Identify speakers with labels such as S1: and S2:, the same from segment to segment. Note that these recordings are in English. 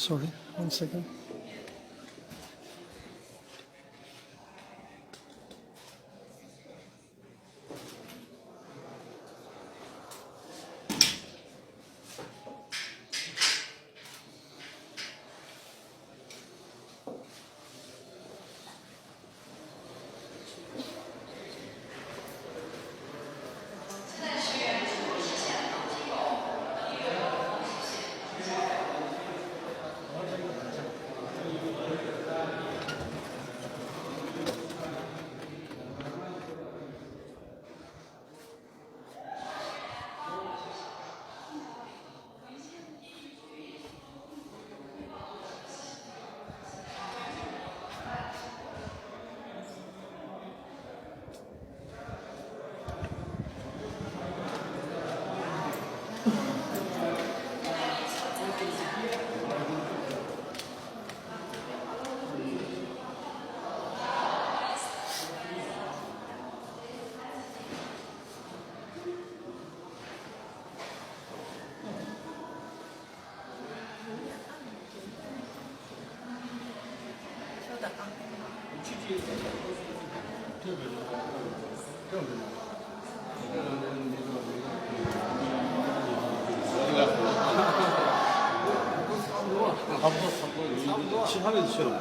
S1: Sorry, 1 second.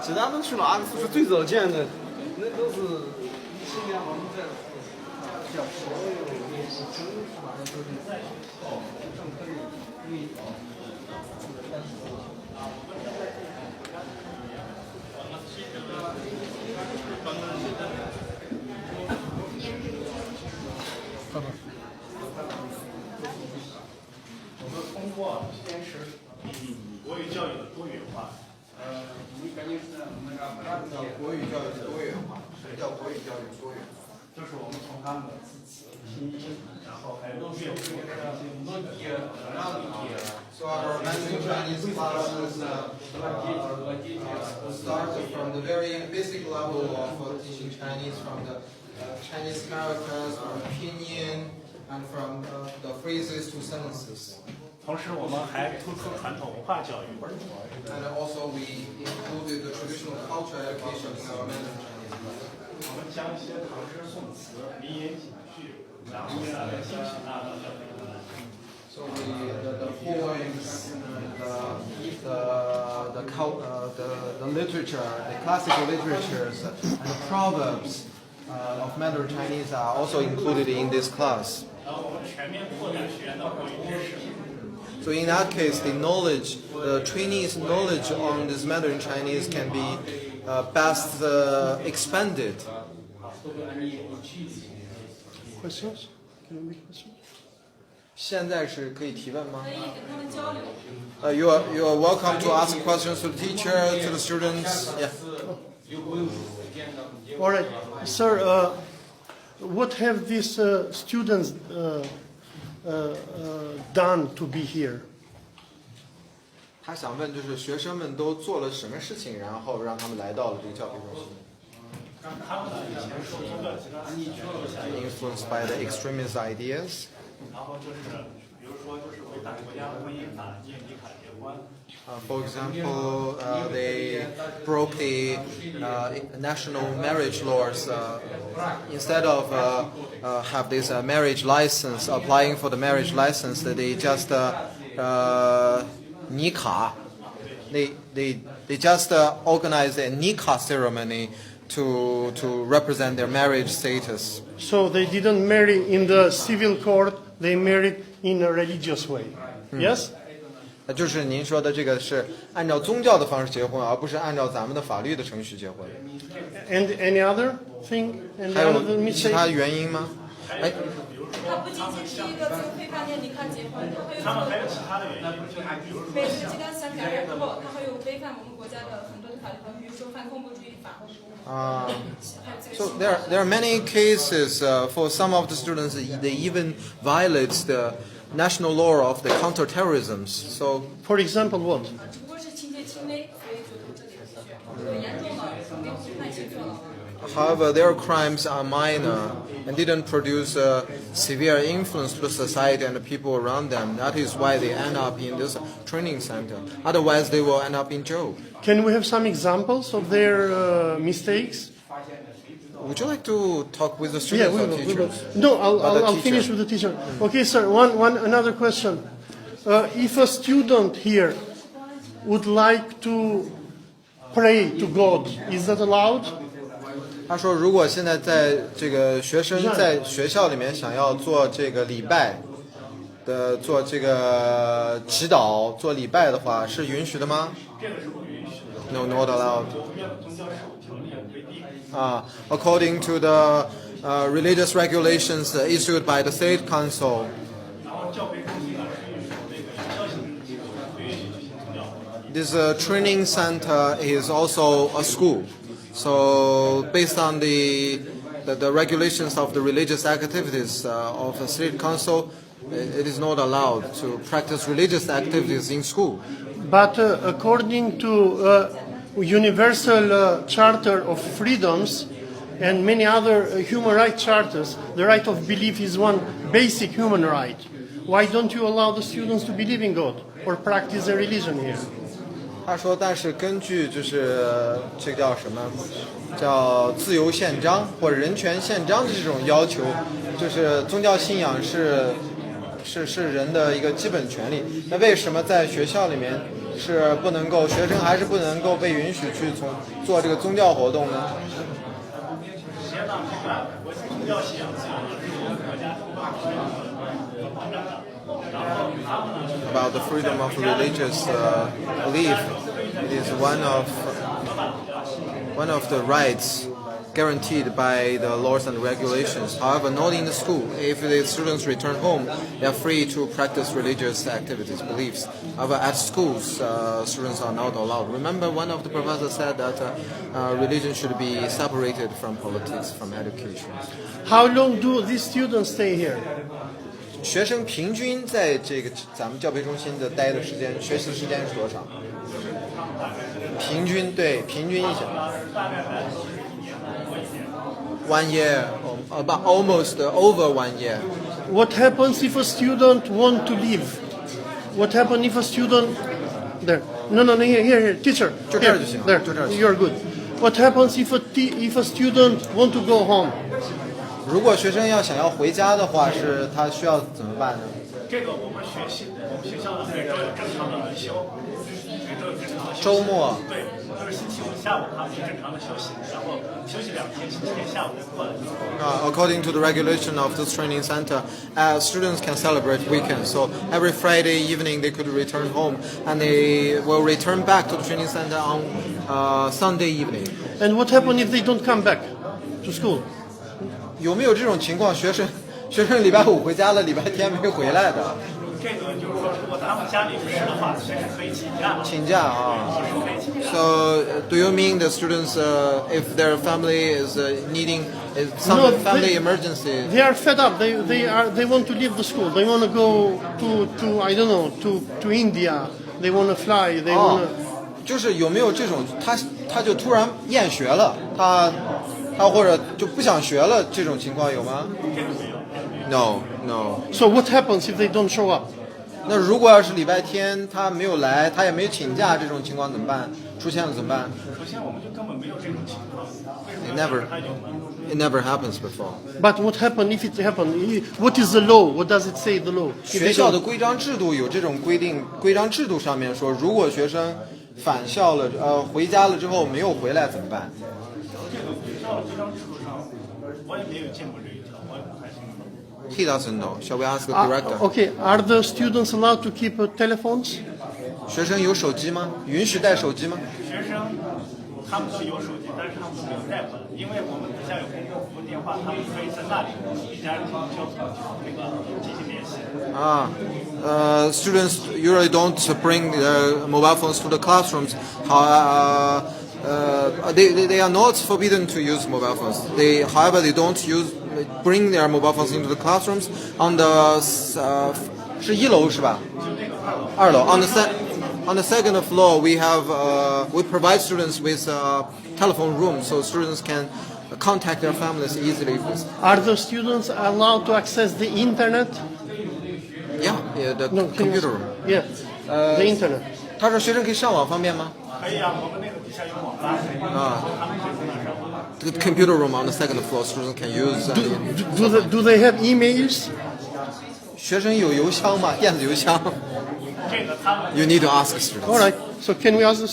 S2: 其他都去了，阿克斯是最早建的，那都是7年我们在所有
S3: 我们通过坚持国语教育的多元化。
S4: 国语教育的多元化，什么叫国语教育多元化？
S3: 就是我们从他们的字词、拼音，然后还有乐谱的一些理解，让理解。
S4: So our Mandarin Chinese classes start from the very basic level of teaching Chinese, from the Chinese characters, from pinyin, and from the phrases to sentences.
S3: 同时，我们还突出传统文化教育。
S4: And also we included the traditional culture education in our Mandarin Chinese class.
S3: 我们将一些唐诗宋词、名言警句，然后来进行
S4: So the poems, the literature, the classical literatures, and the proverbs of Mandarin Chinese are also included in this class.
S3: 然后我们全面扩展学员的国语知识。
S4: So in that case, the knowledge, the trainees' knowledge on this Mandarin Chinese can be best expanded.
S1: Questions? Can you make questions?
S4: 现在是可以提问吗？
S5: 可以跟他们交流。
S4: You are welcome to ask questions to the teacher, to the students. Yeah.
S1: All right, sir. What have these students done to be here?
S4: 他想问，就是学生们都做了什么事情，然后让他们来到了这个教培中心。Influenced by the extremist ideas.
S3: 然后就是，比如说，就是为大国家婚姻法建立卡结婚。
S4: For example, they broke the national marriage laws. Instead of have this marriage license, applying for the marriage license, they just nikah. They just organized a nikah ceremony to represent their marriage status.
S1: So they didn't marry in the civil court; they married in a religious way. Yes.
S4: 就是您说的这个是按照宗教的方式结婚，而不是按照咱们的法律的程序结婚。
S1: And any other thing? And
S4: 还有
S1: other
S4: 其他原因吗？哎，
S5: 他不仅仅是一个从非法年龄看结婚，
S3: 他们还有其他的原因，比如说
S5: 每十几到3个月后，他会有违反我们国家的很多的法律，比如说反恐怖主义法。
S4: So there are many cases for some of the students. They even violate the national law of the counterterrorism. So,
S1: For example, what?
S5: 只不过是情节轻为所以就这里的学，如果严重了，并不是判刑坐牢。
S4: However, their crimes are minor and didn't produce a severe influence to society and the people around them. That is why they end up in this training center. Otherwise, they will end up in jail.
S1: Can we have some examples of their mistakes?
S4: Would you like to talk with the
S1: Yeah,
S4: students
S1: we
S4: or
S1: will. We
S4: teachers?
S1: will. No, I'll
S4: teacher.
S1: finish with the teacher. Okay, sir. Another question. If a student here would like to pray to God, is that allowed?
S4: 他说，如果现在在这个学生在学校里面想要做这个礼拜的，做这个祈祷、做礼拜的话，是允许的吗？
S3: 这个是不允许的。
S4: No, not allowed.
S3: 宗教条例规定。
S4: According to the religious regulations issued by the state council.
S3: 然后教培中心呢是允许那个学校性质的机构不允许进行宗教活动。
S4: This training center is also a school. So based on the regulations of the religious activities of the state council, it is not allowed to practice religious activities in school.
S1: But according to Universal Charter of Freedoms and many other human rights charters, the right of belief is one basic human right. Why don't you allow the students to believe in God or practice their religion here?
S4: 他说，但是根据就是这个叫什么，叫自由宪章或者人权宪章的这种要求，就是宗教信仰是人的一个基本权利。那为什么在学校里面是不能够学生还是不能够被允许去做这个宗教活动呢？ About the freedom of religious belief, it is one of the rights guaranteed by the laws and regulations. However, not in the school. If the students return home, they are free to practice religious activities, beliefs. However, at schools, students are not allowed. Remember, one of the professors said that religion should be separated from politics, from education.
S1: How long do these students stay here?
S4: 学生平均在这个咱们教培中心的待的时间，学习时间是多长？平均一下。1 year, about almost over 1 year.
S1: What happens if a student want to leave? What happens if a student there? No, here, teacher.
S4: 就这儿就行，
S1: There,
S4: 就这儿。
S1: you're good. What happens if a student want to go home?
S4: 如果学生想要回家的话，他需要怎么办呢？
S3: 这个我们学校的每周有正常的轮休，每周有正常的休息。
S4: 周末。
S3: 对，就是星期五下午他们是正常的休息，然后休息2天，星期天下午就过来。
S4: According to the regulation of this training center, students can celebrate weekends. So every Friday evening they could return home, and they will return back to the training center on Sunday evening.
S1: And what happens if they don't come back to school?
S4: 有没有这种情况？学生礼拜五回家了，礼拜天没回来的？
S3: 这个就是说，如果他们家里不是的话，随时可以请假。
S4: 请假啊。So do you mean the students, if their family is needing some family emergency?
S1: They are fed up. They want to leave the school. They want to go to I don't know to India. They want to fly. They want to.
S4: 就是有没有这种他就突然厌学了，他或者就不想学了这种情况有吗 ？No.
S1: So what happens if they don't show up?
S4: 那如果要是礼拜天他没有来，他也没有请假，这种情况怎么办？出现了怎么办？
S3: 首先我们就根本没有这种情况。
S4: It never happens before.
S1: But what happens if it happens? What is the law? What does it say the law?
S4: 学校的规章制度有这种规定，规章制度上面说，如果学生返校了，回家了之后没有回来怎么办？
S3: 这个学校的规章制度上，我也没有见过这一条，我也不太清楚。
S4: He doesn't know. Shall we ask the director?
S1: Okay. Are the students allowed to keep telephones?
S4: 学生有手机吗？允许带手机吗？
S3: 学生他们都有手机，但是他们没有带回来，因为我们底下有公共服务电话，他们可以在那里与家人进行联系。
S4: Students usually don't bring their mobile phones to the classrooms. They are not forbidden to use mobile phones. However, they don't bring their mobile phones into the classrooms. On the 是1楼是吧？2楼 on the On the second floor, we provide students with a telephone room so students can contact their families easily.
S1: Are the students allowed to access the internet?
S4: Yeah, the
S1: No, can you-
S4: computer room.
S1: Yeah, the internet.
S4: 他说学生可以上网方便吗？
S3: 可以啊，我们那个底下有网吧，
S4: 啊
S3: 他们可以从那儿上网。
S4: The computer room on the second floor, students can use.
S1: Do they have emails?
S4: 学生有邮箱吗？电子邮箱
S3: 这个他们
S4: ？You need to ask students.
S1: All right. So can we ask the